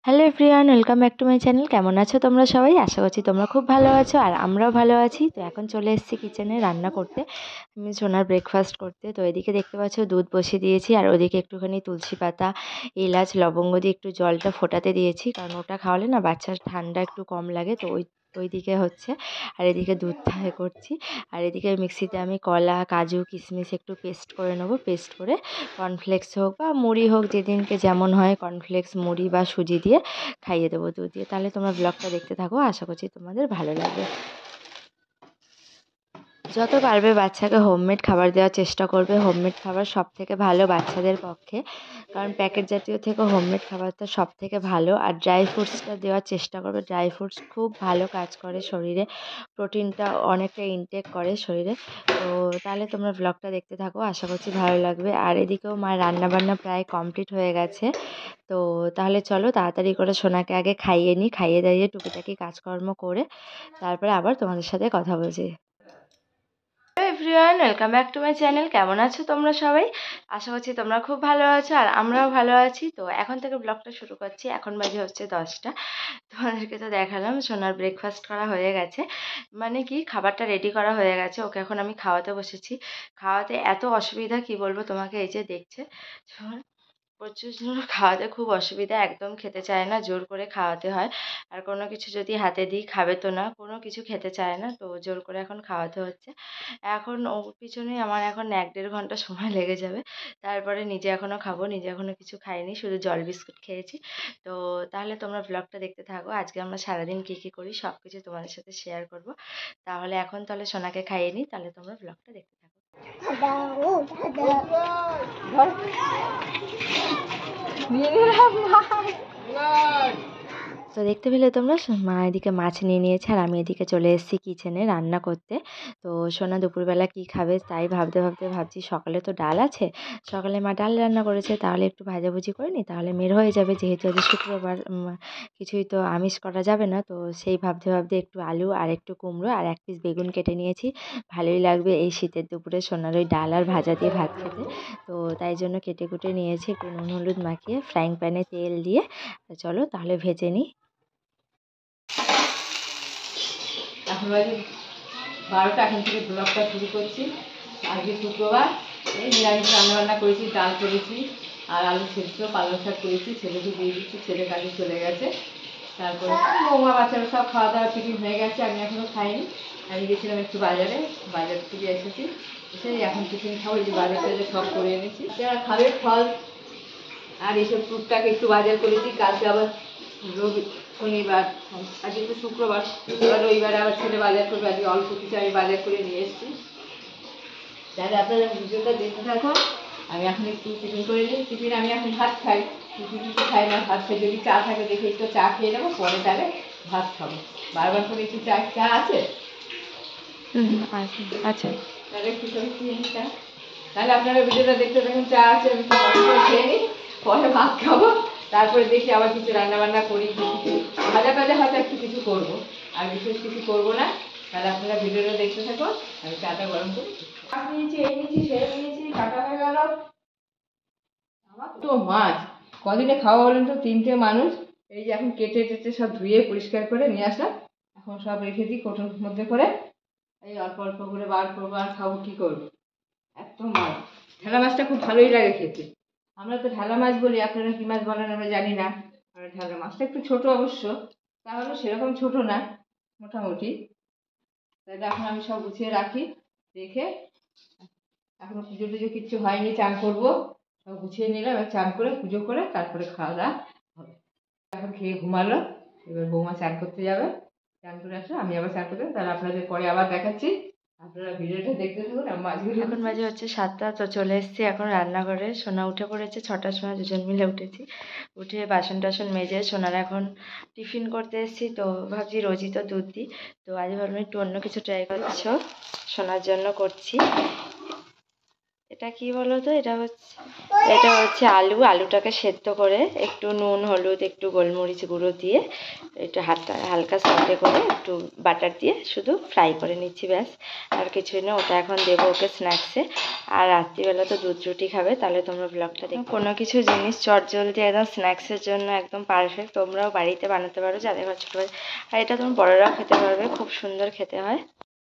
Hello everyone, welcome back to my channel. কেমন আছো তোমরা সবাই? আশা করছি তোমরা খুব ভালো আছো আর আমরাও ভালো আছি। তো এখন চলে এসেছি কিচেনে রান্না করতে, আমি সোনার ব্রেকফাস্ট করতে। তো এদিকে দেখতে পাচ্ছ দুধ বসিয়ে দিয়েছি আর ওদিকে একটুখানি তুলসী পাতা, এলাচ, লবঙ্গ দিয়ে একটু জলটা ফোটাতে দিয়েছি, কারণ ওটা খাওয়ালে না বাচ্চার ঠান্ডা একটু কম লাগে। তো ওইদিকে হচ্ছে, আর এদিকে দুধ করছি। আর এদিকে মিক্সিতে আমি কলা, কাজু, কিশমিশ একটু পেস্ট করে নেবো। পেস্ট করে কর্নফ্লেক্স হোক বা মুড়ি হোক, যেদিনকে যেমন হয়, কর্নফ্লেক্স, মুড়ি বা সুজি দিয়ে খাইয়ে দেবো দুধ দিয়ে। তাহলে তোমরা ব্লগটা দেখতে থাকো, আশা করছি তোমাদের ভালো লাগবে। যত পারবে বাচ্চাকে হোমমেড খাবার দেওয়ার চেষ্টা করবে। হোমমেড খাবার সব থেকে ভালো বাচ্চাদের পক্ষে, কারণ প্যাকেট জাতীয় থেকে হোমমেড খাবারটা সব থেকে ভালো। আর ড্রাই ফ্রুটসটা দেওয়ার চেষ্টা করবে। ড্রাই ফ্রুটস খুব ভালো কাজ করে শরীরে, প্রোটিনটা অনেকটা ইনটেক করে শরীরে। তো তাহলে তোমরা ব্লগটা দেখতে থাকো, আশা করছি ভালো লাগবে। আর এদিকেও মায়ের রান্নাবান্না প্রায় কমপ্লিট হয়ে গেছে। তো তাহলে চলো তাড়াতাড়ি করে সোনাকে আগে খাইয়ে নিই, খাইয়ে দাইয়ে টুকিটাকি কাজকর্ম করে তারপরে আবার তোমাদের সাথে কথা বলছি। Hello everyone, welcome back to my channel. কেমন আছো তোমরা সবাই? আশা করছি তোমরা খুব ভালো আছো আর আমরাও ভালো আছি। তো এখন থেকে ব্লগটা শুরু করছি। এখন বাজে হচ্ছে 10টা। তোমাদেরকে তো দেখালাম সোনার ব্রেকফাস্ট করা হয়ে গেছে, মানে কি খাবারটা রেডি করা হয়ে গেছে। ওকে এখন আমি খাওয়াতে বসেছি। খাওয়াতে এত অসুবিধা কি বলবো তোমাকে, এই যে দেখছে প্রচুর খাওয়াতে খুব অসুবিধা, একদম খেতে চায় না, জোর করে খাওয়াতে হয়। আর কোনো কিছু যদি হাতে দিই খাবে তো না, কোনো কিছু খেতে চায় না, তো জোর করে এখন খাওয়াতে হচ্ছে। এখন ওর পিছনেই আমার এখন 1-1.5 ঘন্টা সময় লেগে যাবে। তারপরে নিজে এখনও খাবো, নিজে এখনও কিছু খাইনি, শুধু জল বিস্কুট খেয়েছি। তো তাহলে তোমরা ব্লগটা দেখতে থাকো। আজকে আমরা সারাদিন কী কী করি সব কিছু তোমাদের সাথে শেয়ার করব। তাহলে এখন তাহলে সোনাকে খাইয়ে নিই, তাহলে তোমরা ব্লগটা দেখতে থাকো। তো দেখতে পেলে তোমরা, মা এদিকে মাছ নিয়ে নিয়েছে আর আমি এদিকে চলে এসেছি কিচেনে রান্না করতে। তো সোনা দুপুরবেলা কি খাবে তাই ভাবতে ভাবতে ভাবছি, সকালে তো ডাল আছে, সকালে মা ডাল রান্না করেছে, তাহলে একটু ভাজাভুজি করে নিই, তাহলে মের হয়ে যাবে, যেহেতু আজ শুক্রবার, কিছুই তো আমিষ করা যাবে না। তো সেই ভাবতে ভাবতে একটু আলু আর একটু কুমড়ো আর 1 পিস বেগুন কেটে নিয়েছি। ভালোই লাগবে এই শীতের দুপুরে সোনার ওই ডাল আর ভাজা দিয়ে ভাত খেতে। তো তাই জন্য কেটে কুটে নিয়েছি, একটু নুন হলুদ মাখিয়ে ফ্রাইং প্যানে তেল দিয়ে। চলো তাহলে ভেজে নিই। এখন বাজে 12টা, এখন থেকে ব্লগটা শুরু করছি। আজকে শুক্রবার, এই নিরামিষ রান্নাবান্না করেছি, ডাল করেছি আর আলু সেদ্ধ, পালং শাক করেছি, ছেলেকে দিয়ে দিচ্ছি, ছেলে কাজে চলে গেছে। তারপরে বৌমা বাচ্চারা সব খাওয়া দাওয়া টিফিন হয়ে গেছে, আমি এখনও খাইনি। আমি গেছিলাম একটু বাজারে, বাজার থেকে এসেছি, এসে এখন টিফিন খাবো। এই যে বাজার টাজার সব করে এনেছি, যারা খাবে ফল আর এইসব টুকটাক একটু বাজার করেছি। কালকে আবার শনিবার, আজকে তো শুক্রবার, এবার রবিবারে আবার ছেলে বাজার করবে, আজকে অল্প কিছু আমি বাজার করে নিয়ে এসেছি। তাহলে আপনারা ভিডিওটা দেখতে থাকো। আমি এখন একটু টিফিন করে নিই। টিফিন আমি এখন ভাত খাই, টিফিন কিছু খাই না, ভাত খাই। যদি চা থাকে দেখে একটু চা খেয়ে নেবো, পরে তাহলে ভাত খাবো। বারবার করে একটু চা, চা আছে? আচ্ছা, তাহলে একটু করে খেয়ে নিই চা। তাহলে আপনারা ভিডিওটা দেখতে থাকুন। চা আছে, আমি খেয়ে নিই, পরে ভাত খাবো। তারপরে দেখি আবার কিছু রান্না বান্না করি, কিছু ভাজা টাজা হয়তো একটু কিছু করবো, আর বিশেষ কিছু করবো না। তাহলে আপনারা ভিডিওটা দেখতে থাকুন, আমি চাটা গরম করি। নিয়েছি, এই নিয়েছি, সেই নিয়েছি, কাটা হয়ে গেল। আমার তো মাছ কদিনে খাওয়া বলেন তো, 3টে মানুষ। এই যে এখন কেটে টেটে সব ধুয়ে পরিষ্কার করে নিয়ে আসলাম, এখন সব রেখে দিই কোটোর মধ্যে করে। এই অল্প অল্প করে বার করবো, আর খাবো কি করবো, এত মাছ। ঢেলা মাছটা খুব ভালোই লাগে খেতে। আমরা তো ঢেলা মাছ বলি, আপনারা কি মাছ বলেন আমরা জানি না। আর ঢেলা মাছটা একটু ছোট অবশ্য, তাহলে সেরকম ছোট না, মোটামুটি। তাহলে এখন আমি সব গুছিয়ে রাখি, রেখে এখনো পুজো টুজো কিচ্ছু হয়নি, চান করবো, সব গুছিয়ে নিলাম। এবার চান করে পুজো করে তারপরে খাওয়া দাওয়া হবে। এখন খেয়ে ঘুমালো, এবার বৌমা চান করতে যাবে, চান করে আসলে আমি আবার চান করতে। তাহলে আপনাদের পরে আবার দেখাচ্ছি, আপনারা ভিডিওটা দেখতে থাকুন। মাছগুলো এখন বাজে হচ্ছে 7টা। তো চলে এসেছি এখন রান্নাঘরে। সোনা উঠে পড়েছে 6টার সময়, দুজন মিলে উঠেছি। উঠে বাসন টাসন মেজে সোনার এখন টিফিন করতে এসেছি। তো ভাবছি রোজই তো দুধ দিই, তো আজ ভাবলাম একটু অন্য কিছু ট্রাই করছো, সোনার জন্য করছি। এটা কি বলো তো, এটা হচ্ছে আলুটাকে সেদ্ধ করে একটু নুন হলুদ একটু গোলমরিচ গুঁড়ো দিয়ে একটু হালকা সল্টে করে একটু বাটার দিয়ে শুধু ফ্রাই করে নিচ্ছি, ব্যাস। আর কিছুই না, ওটা এখন দেবো ওকে স্ন্যাক্সে। আর রাত্রিবেলা তো দুধ রুটি খাবে, তাহলে তোমরা ব্লগটা দেখো। কোনো কিছু জিনিস চটজলদি একদম স্ন্যাক্সের জন্য একদম পারফেক্ট। তোমরাও বাড়িতে বানাতে পারো যাদের ছোটো। আর এটা তোমরা বড়রাও খেতে পারবে, খুব সুন্দর খেতে হয়।